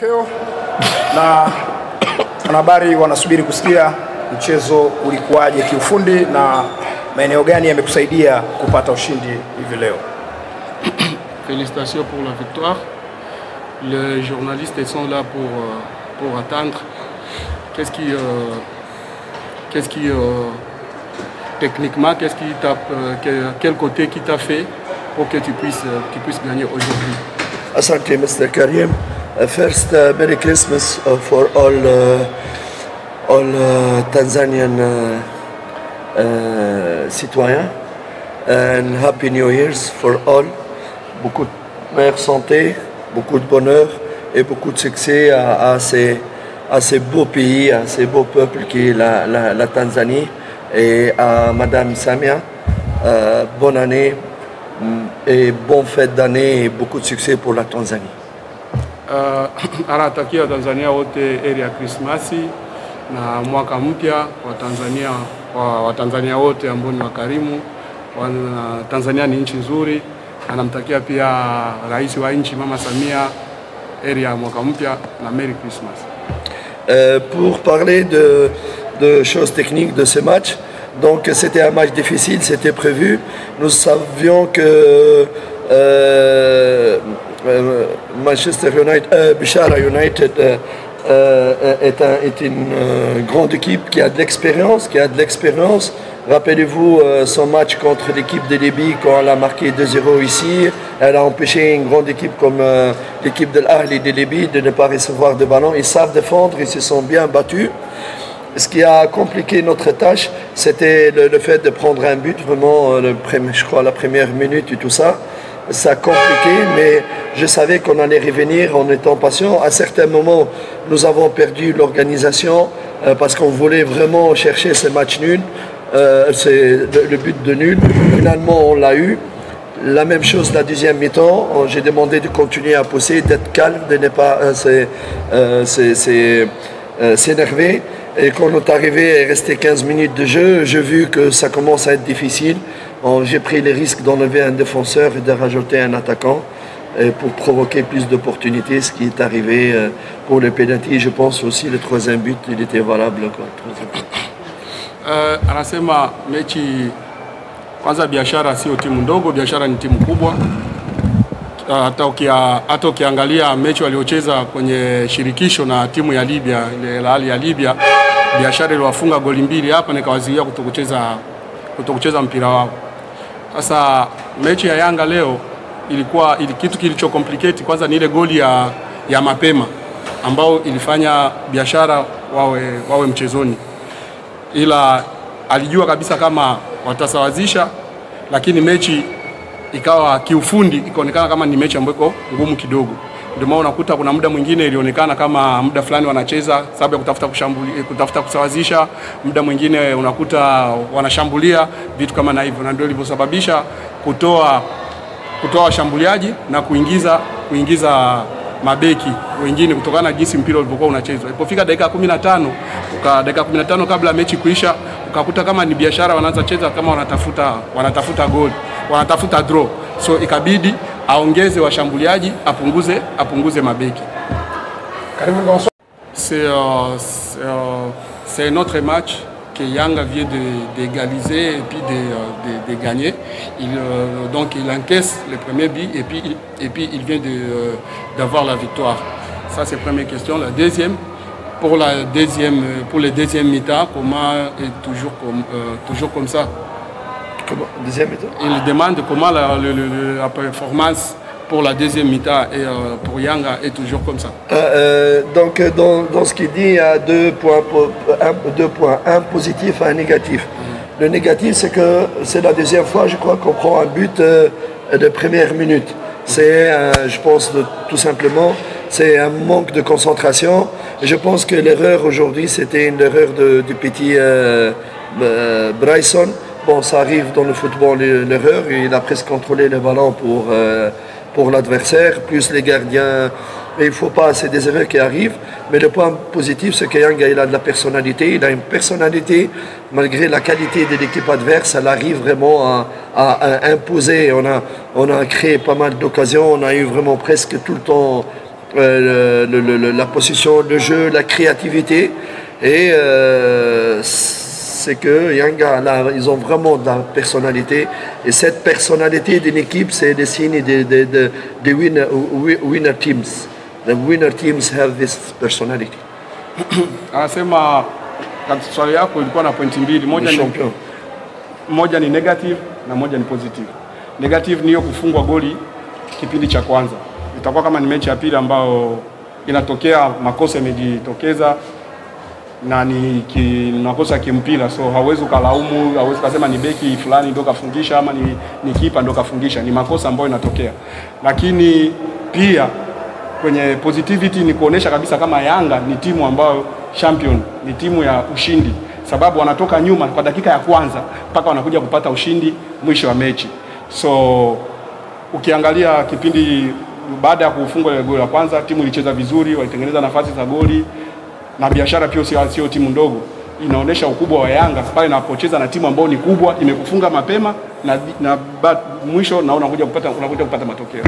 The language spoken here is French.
Keo na wanahabari wanasubiri kusikia mchezo ulikuwaje kiufundi na maeneo gani yamekusaidia kupata ushindi hivi leo. Félicitations pour la victoire. Les journalistes sont là pour attendre. Techniquement, quel côté qui t'a fait pour que tu puisses gagner aujourd'hui? Asante, Mr. Karim. First, Merry Christmas for all Tanzanian citoyens, and Happy New Year's for all. Beaucoup de meilleure santé, beaucoup de bonheur et beaucoup de succès à ces beaux pays, à ces beaux peuples qui est la Tanzanie. Et à Madame Samia, bonne année et bonne fête d'année et beaucoup de succès pour la Tanzanie. Anatakia Tanzania wote heri ya Krismasi na mwaka mpya wa Tanzania, kwa Watanzania wote ambao ni wakarimu. Tanzania ni nchi nzuri. Anamtakia pia rais wa nchi Mama Samia heri ya mwaka mpya na Merry Christmas. Pour parler de choses techniques de ce match, donc c'était un match difficile, c'était prévu. Nous savions que Manchester United, Bishara United est une grande équipe qui a de l'expérience. Rappelez-vous son match contre l'équipe de Libye quand elle a marqué 2-0 ici. Elle a empêché une grande équipe comme l'équipe de l'Ahli de Libye de ne pas recevoir de ballon. Ils savent défendre, ils se sont bien battus. Ce qui a compliqué notre tâche, c'était le fait de prendre un but, vraiment, je crois, la première minute et tout ça. Ça a compliqué, mais je savais qu'on allait revenir en étant patient. À certains moments, nous avons perdu l'organisation parce qu'on voulait vraiment chercher ce match nul. C'est le but de nul. Finalement, on l'a eu. La même chose la deuxième mi-temps. J'ai demandé de continuer à pousser, d'être calme, de ne pas s'énerver. Et quand on est arrivé et resté 15 minutes de jeu, j'ai vu que ça commence à être difficile. J'ai pris le risque d'enlever un défenseur et de rajouter un attaquant pour provoquer plus d'opportunités, ce qui est arrivé pour le penalty. Je pense aussi le troisième but, il était valable. Anasema mechi kwanza, Biashara sio timu ndogo, Biashara ni timu kubwa. Hata ukiangalia mechi waliocheza kwenye shirikisho na timu ya Libya, ile Al Ahly ya Libya, Biashara iliwafunga goli 2 hapa, nikawazuia kutokucheza mpira wao. Sasa mechi ya Yanga leo kitu kilicho complicate kwanza ni ile goli ya mapema ambao ilifanya Biashara wawe mchezoni. Ila alijua kabisa kama watasawazisha, lakini mechi ikawa kiufundi ikaonekana kama ni mechi ambayo iko ngumu kidogo. Ndio maana unakuta kuna muda mwingine ilionekana kama muda fulani wanacheza sababu ya kutafuta kusawazisha, muda mwingine unakuta wanashambulia, vitu kama na hivyo, na ndio ilivyosababisha kutoa washambuliaji na kuingiza mabeki wengine kutokana na jinsi mpira ulivyokuwa unachezwa. Ilipofika dakika 15 kabla ya mechi kuisha, ukakuta kama ni Biashara wanaanza cheza kama wanatafuta goal, wanatafuta draw. So ikabidi aongeze washambuliaji, apunguze mabeki. C'est notre match que Yanga vient d'égaliser et puis de gagner. Donc il encaisse le premier but et puis il vient d'avoir la victoire. Ça c'est la première question. La deuxième, pour le deuxième mi-temps, comment est toujours comme ça? Deuxième mi-temps? Il demande comment la performance pour la deuxième mi-temps et pour Yanga est toujours comme ça. Donc dans ce qu'il dit, il y a deux points, un positif et un négatif. Le négatif, c'est que c'est la deuxième fois, je crois, qu'on prend un but de première minute. C'est, je pense, tout simplement, c'est un manque de concentration. Je pense que l'erreur aujourd'hui, c'était une erreur du petit Bryson. Bon, ça arrive dans le football, l'erreur. Il a presque contrôlé le ballon pour l'adversaire, plus les gardiens. Mais il ne faut pas, c'est des erreurs qui arrivent. Mais le point positif, c'est que Yanga, il a de la personnalité. Il a une personnalité, malgré la qualité de l'équipe adverse, elle arrive vraiment à imposer. On a créé pas mal d'occasions. On a eu vraiment presque tout le temps la position de jeu, la créativité. Et c'est que Yanga, là, ils ont vraiment de la personnalité. Et cette personnalité d'une équipe, c'est des signes des winner teams. The winner teams have this personality. Anasema katika swali yako ilikuwa na pointi mbili, moja ni negative na moja ni positive. Negative ni hiyo kufungwa goli kipindi cha kwanza. Itakuwa kama ni mechi ya pili ambao inatokea makosa yamejitokeza na ni makosa ya kimpira, so hauwezi kulaumu, hauwezi kusema ni beki fulani ndio kafungisha ama ni kipa ndio kafungisha. Ni makosa ambayo inatokea. Lakini pia kwenye positivity ni kuonesha kabisa kama Yanga ni timu ambayo champion, ni timu ya ushindi, sababu wanatoka nyuma kwa dakika ya kwanza mpaka wanakuja kupata ushindi mwisho wa mechi. So ukiangalia kipindi baada ya kufungwa ile goli la kwanza, timu ilicheza vizuri, walitengeneza nafasi za goli, na Biashara pia sio timu ndogo. Inaonesha ukubwa wa Yanga pale inapocheza na timu ambayo ni kubwa, imekufunga mapema na mwisho naona unakuja kupata matokeo.